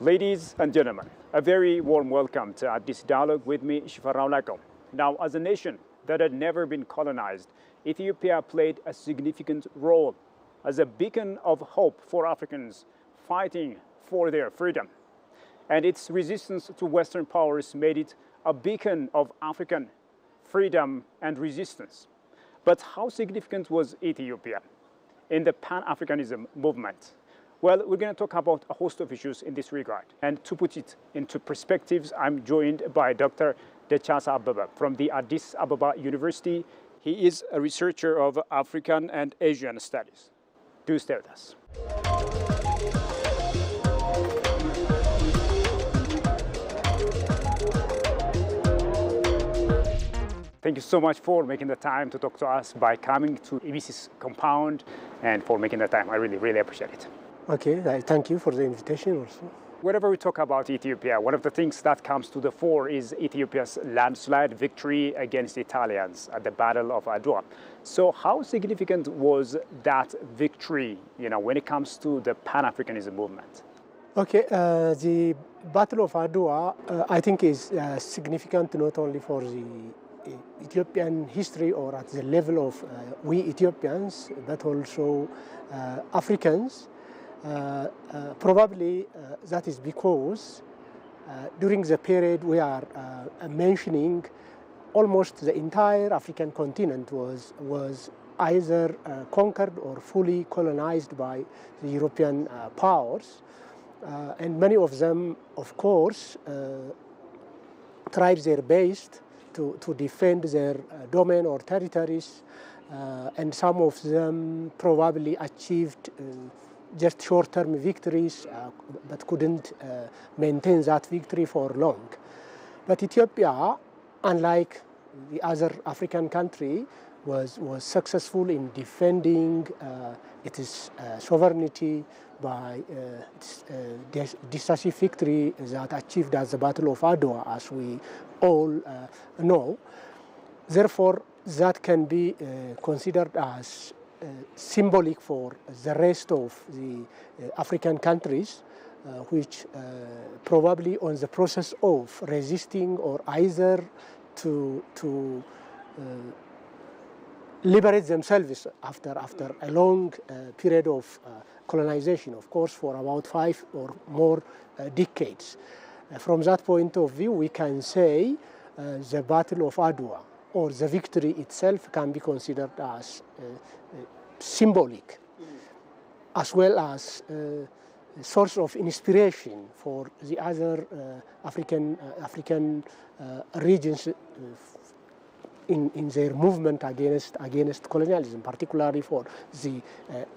Ladies and gentlemen, a very warm welcome to AddisDialogue with me, Shifarao Lako. Now, as a nation that had never been colonized, Ethiopia played a significant role as a beacon of hope for Africans fighting for their freedom. And its resistance to Western powers made it a beacon of African freedom and resistance. But how significant was Ethiopia in the Pan-Africanism movement? Well, we're going to talk about a host of issues in this regard. And to put it into perspectives, I'm joined by Dr. Dechasa Abebe from the Addis Ababa University. He is a researcher of African and Asian studies. Do stay with us. Thank you so much for making the time to talk to us by coming to EBC's compound and for making the time. I really appreciate it. Okay, thank you for the invitation also. Whenever we talk about Ethiopia, one of the things that comes to the fore is Ethiopia's landslide victory against the Italians at the Battle of Adwa. So how significant was that victory, when it comes to the Pan-Africanism movement? Okay, the Battle of Adwa, I think is significant not only for the Ethiopian history or at the level of we Ethiopians, but also Africans. Probably that is because during the period we are mentioning, almost the entire African continent was either conquered or fully colonized by the European powers. And many of them, of course, tried their best to defend their domain or territories, and some of them probably achieved just short-term victories, but couldn't maintain that victory for long. But Ethiopia, unlike the other African country, was successful in defending its sovereignty by its decisive victory that achieved at the Battle of Adwa, as we all know. Therefore, that can be considered as symbolic for the rest of the African countries, which probably on the process of resisting or either to liberate themselves after a long period of colonization, of course, for about 5 or more decades. From that point of view, we can say the Battle of Adwa or the victory itself can be considered as symbolic, as well as a source of inspiration for the other African regions in their movement against colonialism, particularly for the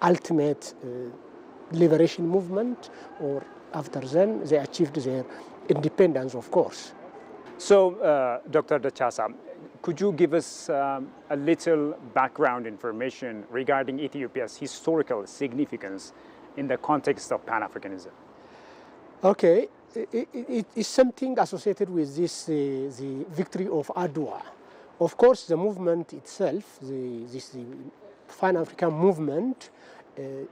ultimate liberation movement, or after then they achieved their independence, of course. So, Dr. Dechasa, could you give us a little background information regarding Ethiopia's historical significance in the context of Pan-Africanism? Okay, it is something associated with this, the victory of Adwa. Of course, the movement itself, the Pan-African movement,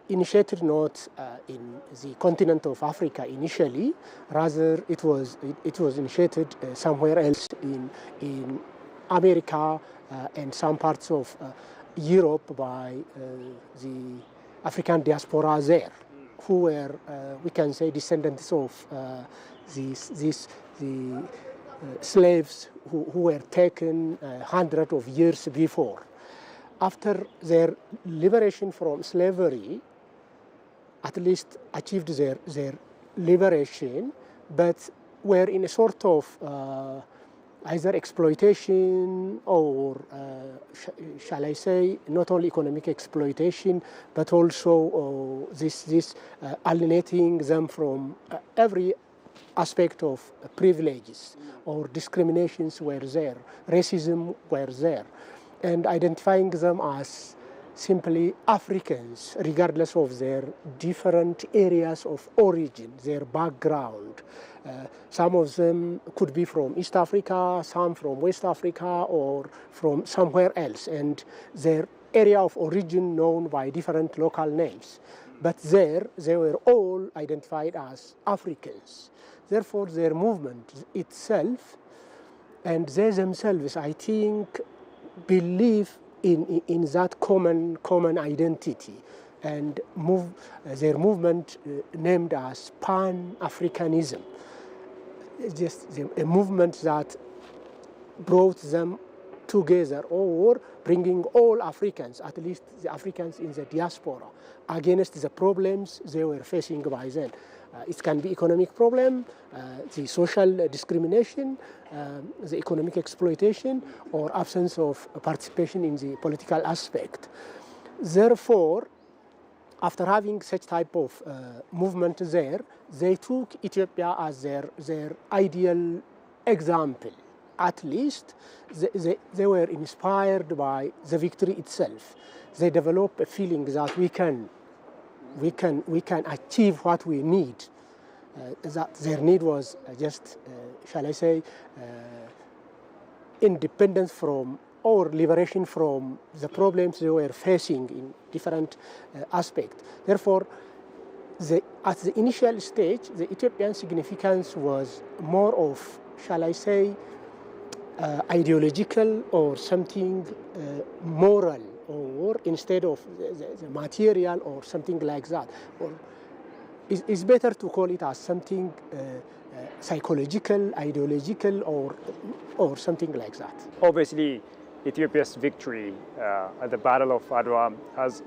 initiated not in the continent of Africa initially, rather it was initiated somewhere else in America and some parts of Europe by the African diaspora there, who were, we can say, descendants of the slaves who were taken hundreds of years before. After their liberation from slavery, at least achieved their liberation, but were in a sort of either exploitation or, shall I say, not only economic exploitation, but also this alienating them from every aspect of privileges or discriminations were there, racism were there, and identifying them as simply Africans, regardless of their different areas of origin, their background. Some of them could be from East Africa, some from West Africa, or from somewhere else, and their area of origin known by different local names. but there they were all identified as Africans. Therefore, their movement itself, and they themselves, I think, believe in that common identity, and their movement named as Pan-Africanism, just a movement that brought them together, or bringing all Africans, at least the Africans in the diaspora, against the problems they were facing by then. It can be economic problem, the social discrimination, the economic exploitation, or absence of participation in the political aspect. Therefore, after having such type of movement there, they took Ethiopia as their ideal example. At least they were inspired by the victory itself. They developed a feeling that we can achieve what we need. That their need was just, shall I say, independence from, or liberation from, the problems they were facing in different aspects. Therefore, at the initial stage, the Ethiopian significance was more of, shall I say, ideological or something moral, or instead of the material or something like that. Or it's better to call it as something psychological, ideological, or something like that. Obviously, Ethiopia's victory at the Battle of Adwa has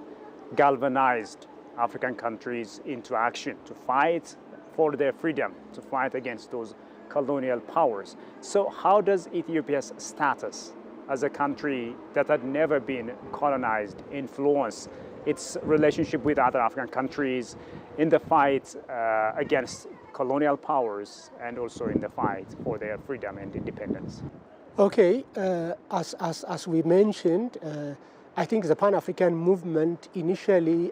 galvanized African countries into action to fight for their freedom, to fight against those colonial powers. So how does Ethiopia's status as a country that had never been colonized influence its relationship with other African countries in the fight against colonial powers, and also in the fight for their freedom and independence? Okay, as we mentioned, I think the Pan-African movement initially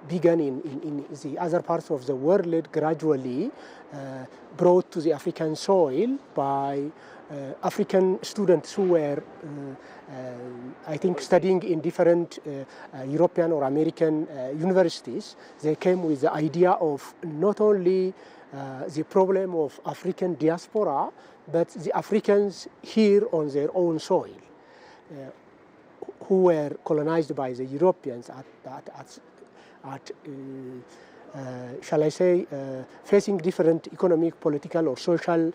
began in the other parts of the world, gradually brought to the African soil by African students who were, I think, studying in different European or American universities. They came with the idea of not only the problem of African diaspora, but the Africans here on their own soil, who were colonized by the Europeans at shall I say, facing different economic, political, or social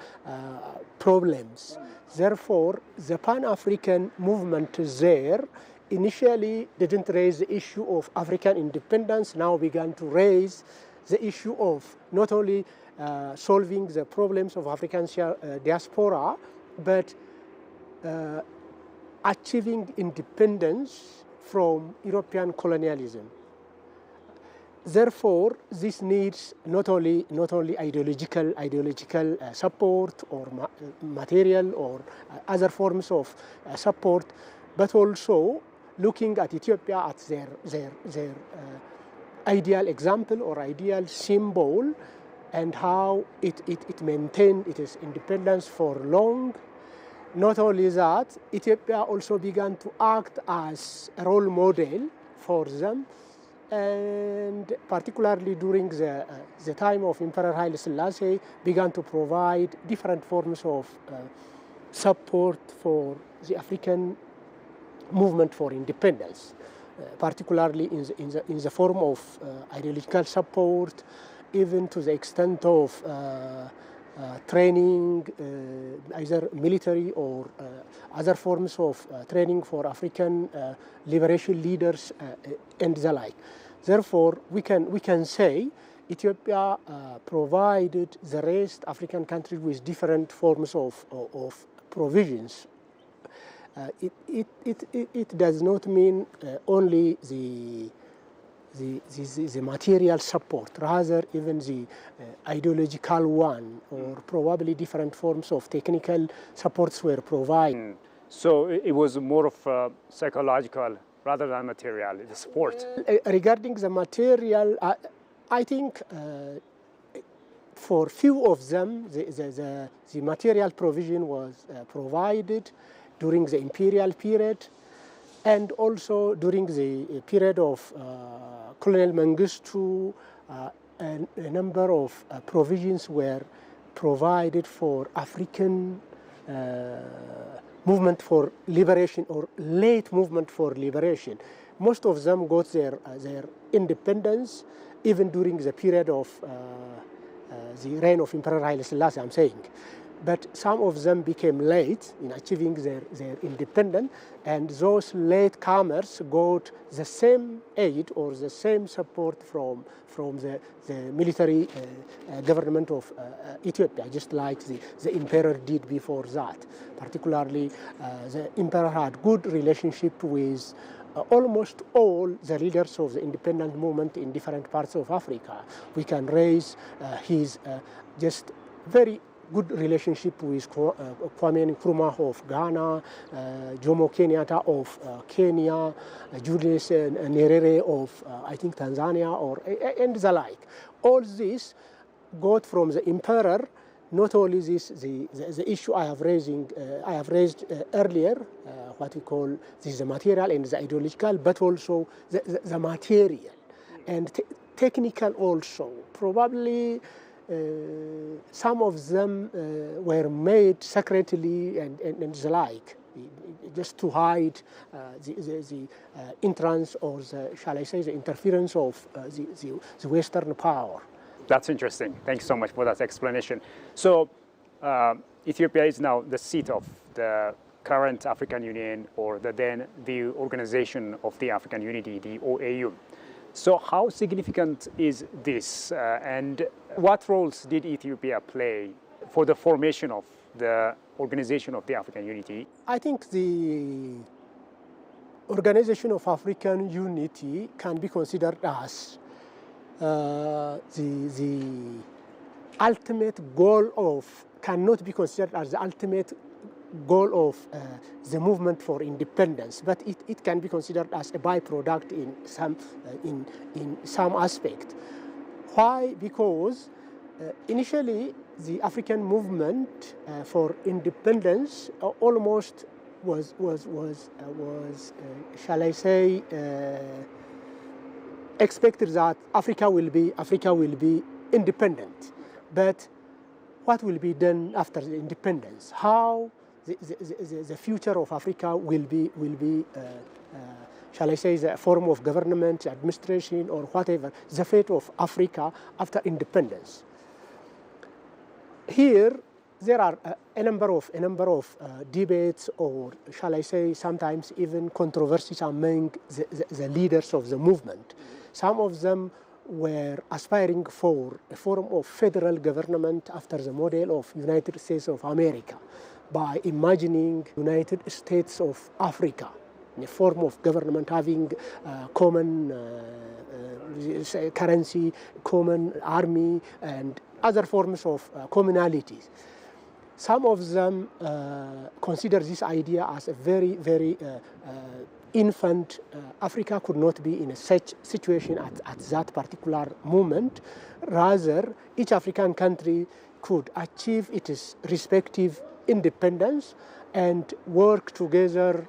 problems. Therefore, the Pan-African movement there initially didn't raise the issue of African independence, now began to raise the issue of not only solving the problems of African diaspora, but achieving independence from European colonialism. Therefore, this needs not only ideological support or material or other forms of support, but also looking at Ethiopia at their ideal example or ideal symbol, and how it maintained its independence for long. Not only that, Ethiopia also began to act as a role model for them, and particularly during the time of Emperor Haile Selassie, began to provide different forms of support for the African movement for independence, particularly in the form of ideological support, even to the extent of training, either military or other forms of training for African liberation leaders and the like. Therefore, we can say Ethiopia provided the rest African countries with different forms of provisions. It does not mean only the material support, rather even the ideological one, or probably different forms of technical supports were provided. So it was more of psychological rather than material, the support. Regarding the material, I think for few of them, the material provision was provided during the imperial period. And also during the period of Colonel Mengistu, a number of provisions were provided for African movement for liberation or late movement for liberation. Most of them got their independence even during the period of the reign of Emperor Haile Selassie, I'm saying. But some of them became late in achieving their independence, and those latecomers got the same aid or the same support from the military government of Ethiopia, just like the emperor did before that. Particularly, the emperor had good relationship with almost all the leaders of the independent movement in different parts of Africa. We can raise his just very good relationship with Kwame Nkrumah of Ghana, Jomo Kenyatta of Kenya, Julius Nyerere of I think Tanzania, and the like. All this got from the emperor. Not only this, the issue I have raised earlier, what we call this the material and the ideological, but also the material and technical also. Probably some of them were made secretly and the like, just to hide the entrance or shall I say, the interference of the Western power. That's interesting. Thanks so much for that explanation. So Ethiopia is now the seat of the current African Union, or the Organization of the African Unity, the OAU. So how significant is this, and what roles did Ethiopia play for the formation of the Organization of the African Unity? I think the Organization of African Unity can be considered as the ultimate goal of, cannot be considered as the ultimate goal of the movement for independence, but it can be considered as a byproduct in some aspect. Why? Because initially the African movement for independence almost was shall I say, expected that Africa will be independent. But what will be done after the independence? How the future of Africa will be shall I say, the form of government, administration, or whatever, the fate of Africa after independence. Here, there are a number of debates, or shall I say, sometimes even controversies among the leaders of the movement. Some of them were aspiring for a form of federal government after the model of United States of America, by imagining United States of Africa, in a form of government having common currency, common army, and other forms of commonalities. Some of them consider this idea as a very, very infant. Africa could not be in such situation at that particular moment. Rather, each African country could achieve its respective independence and work together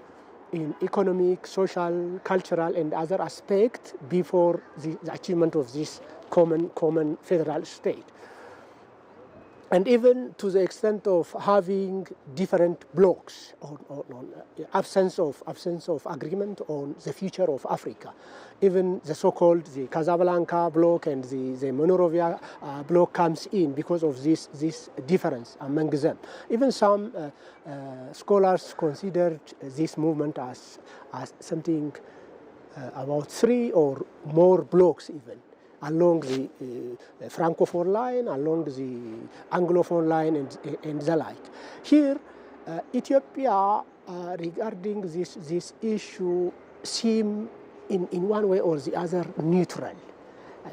in economic, social, cultural, and other aspects before the achievement of this common federal state. And even to the extent of having different blocks, on absence of agreement on the future of Africa. Even the so-called the Casablanca bloc and the Monrovia bloc comes in because of this difference among them. Even some scholars considered this movement as something about 3 or more blocks even, along the Francophone line, along the Anglophone line, and the like. Here, Ethiopia, regarding this issue, seem in one way or the other neutral.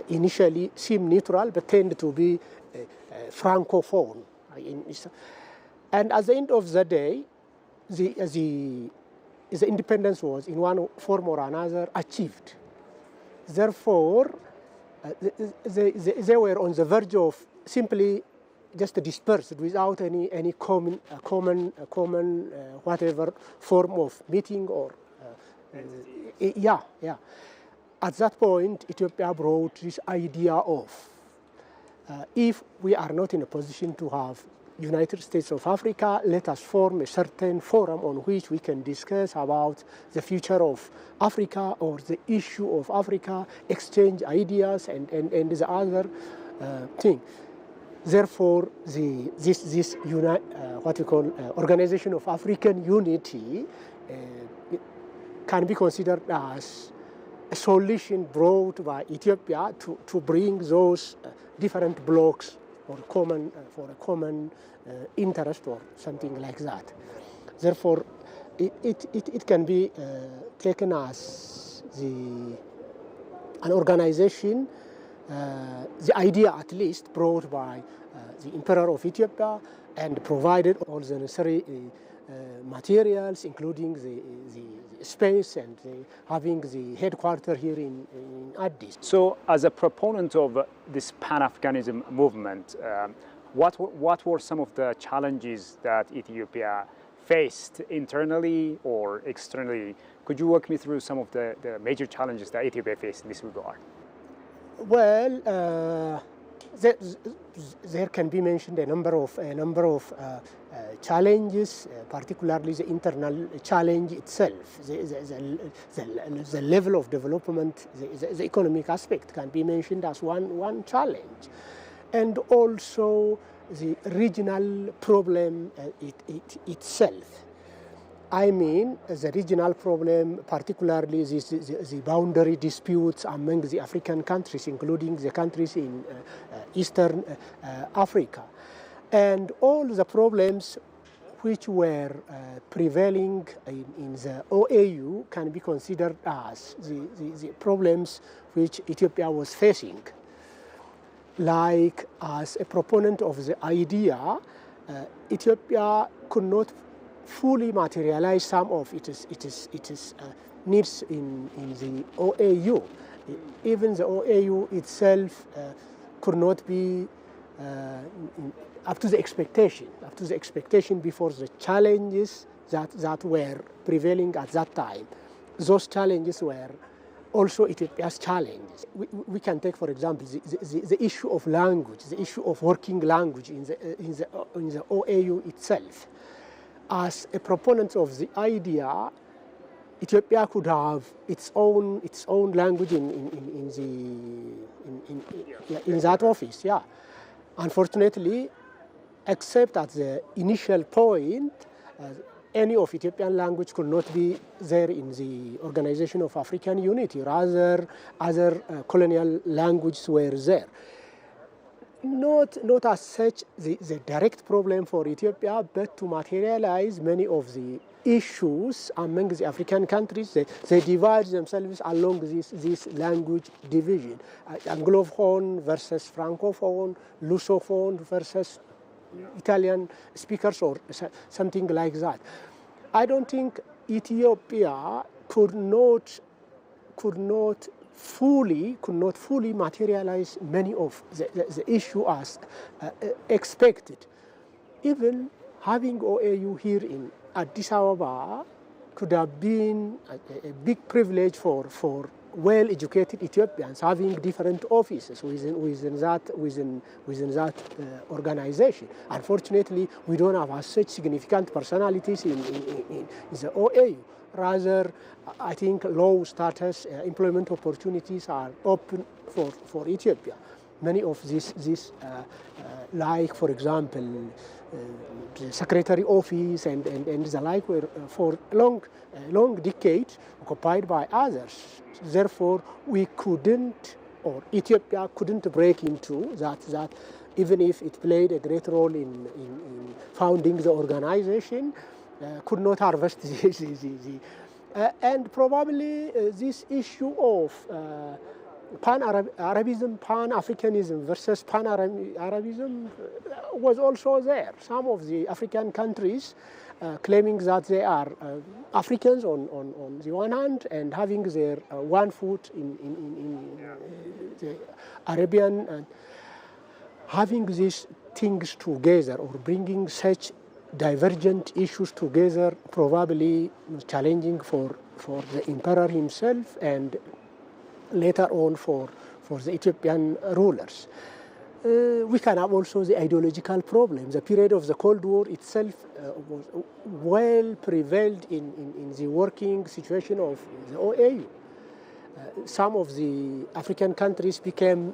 Initially seem neutral, but tend to be Francophone. And at the end of the day, the independence was, in one form or another, achieved. Therefore, they were on the verge of simply just dispersed without any common whatever form of meeting or yeah. At that point, Ethiopia brought this idea of if we are not in a position to have United States of Africa, let us form a certain forum on which we can discuss about the future of Africa or the issue of Africa, exchange ideas and the other thing. Therefore, this what we call Organization of African Unity can be considered as a solution brought by Ethiopia to bring those different blocks for a common interest or something like that. Therefore, it can be taken as an organization, the idea at least brought by the Emperor of Ethiopia and provided all the necessary materials, including the space and having the headquarters here in Addis. So, as a proponent of this Pan-Africanism movement, what were some of the challenges that Ethiopia faced internally or externally? Could you walk me through some of the major challenges that Ethiopia faced in this regard? Well, there can be mentioned a number of challenges, particularly the internal challenge itself, the level of development, the economic aspect can be mentioned as one challenge, and also the regional problem itself. I mean, the regional problem, particularly the boundary disputes among the African countries, including the countries in Eastern Africa, and all the problems which were prevailing in the OAU can be considered as the problems which Ethiopia was facing. Like, as a proponent of the idea, Ethiopia could not fully materialize some of its needs in the OAU. Even the OAU itself could not be up to the expectation before the challenges that were prevailing at that time. Those challenges were also Ethiopia's challenges. We can take, for example, the issue of language, the issue of working language in the OAU itself. As a proponent of the idea, Ethiopia could have its own language in that office. Yeah, unfortunately, except at the initial point, any of Ethiopian language could not be there in the Organization of African Unity. Rather, other colonial languages were there. Not as such the direct problem for Ethiopia, but to materialize many of the issues among the African countries. They divide themselves along this language division. Anglophone versus Francophone, Lusophone versus Italian speakers or something like that. I don't think Ethiopia could not fully materialize many of the issue as expected. Even having OAU here in Addis Ababa could have been a big privilege for well-educated Ethiopians, having different offices within that organization. Unfortunately, we don't have such significant personalities in the OAU. Rather, I think low status employment opportunities are open for Ethiopia. Many of these like, for example, the secretary office and the like were for long decades occupied by others. Therefore, we couldn't, or Ethiopia couldn't break into that even if it played a great role in founding the organization, could not harvest and probably this issue of Pan-Arabism, Pan-Africanism versus Pan-Arabism was also there. Some of the African countries claiming that they are Africans on the one hand and having their one foot in the Arabian, and having these things together or bringing such divergent issues together, probably challenging for the emperor himself and later on for the Ethiopian rulers. We can have also the ideological problem. The period of the Cold War itself was well prevailed in the working situation of the OAU. Some of the African countries became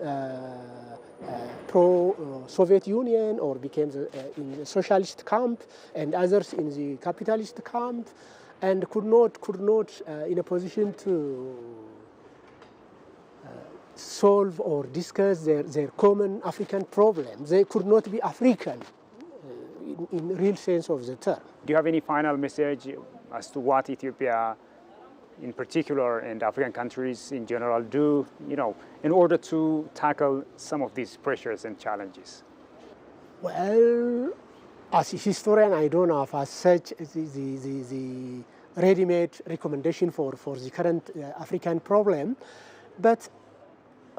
pro-Soviet Union or became in the socialist camp, and others in the capitalist camp, and could not in a position to solve or discuss their common African problems. They could not be African in real sense of the term. Do you have any final message as to what Ethiopia in particular and African countries in general do, in order to tackle some of these pressures and challenges? Well, as a historian, I don't have as such the ready-made recommendation for the current African problem, but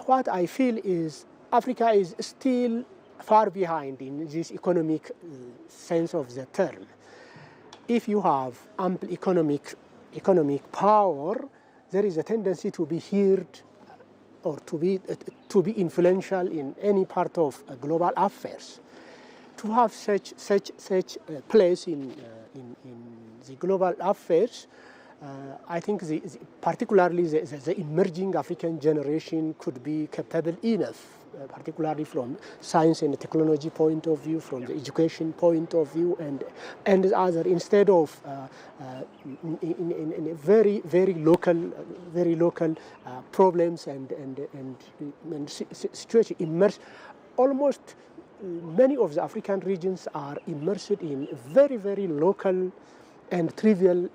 what I feel is Africa is still far behind in this economic sense of the term. If you have ample economic power, there is a tendency to be heard or to be influential in any part of global affairs. To have such a place in the global affairs, I think particularly the emerging African generation could be capable enough, particularly from science and technology point of view, from the education point of view, and other, instead of in a very local problems and situation immersed. Almost many of the African regions are immersed in very local and trivial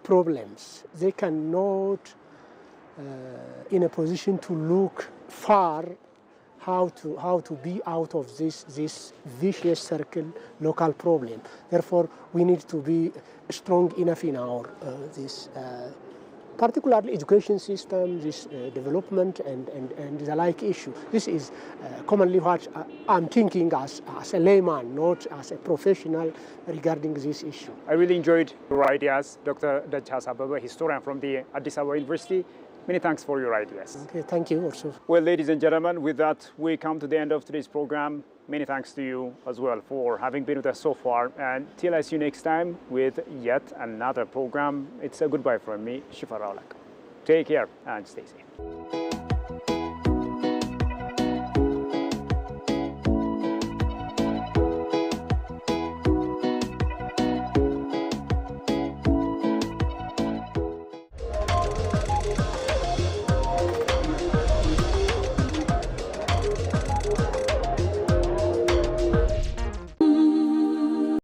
problems. They cannot in a position to look far how to be out of this vicious circle local problem. Therefore, we need to be strong enough in our this particularly education system, this development and the like issue. This is commonly what I'm thinking as a layman, not as a professional regarding this issue. I really enjoyed your ideas, Dr. Dechasa Abebe, historian from the Addis Ababa University. Many thanks for your ideas. Okay, thank you also. Well, ladies and gentlemen, with that, we come to the end of today's program. Many thanks to you as well for having been with us so far. And till I see you next time with yet another program, it's a goodbye from me, Shifa Raulak. Take care and stay safe.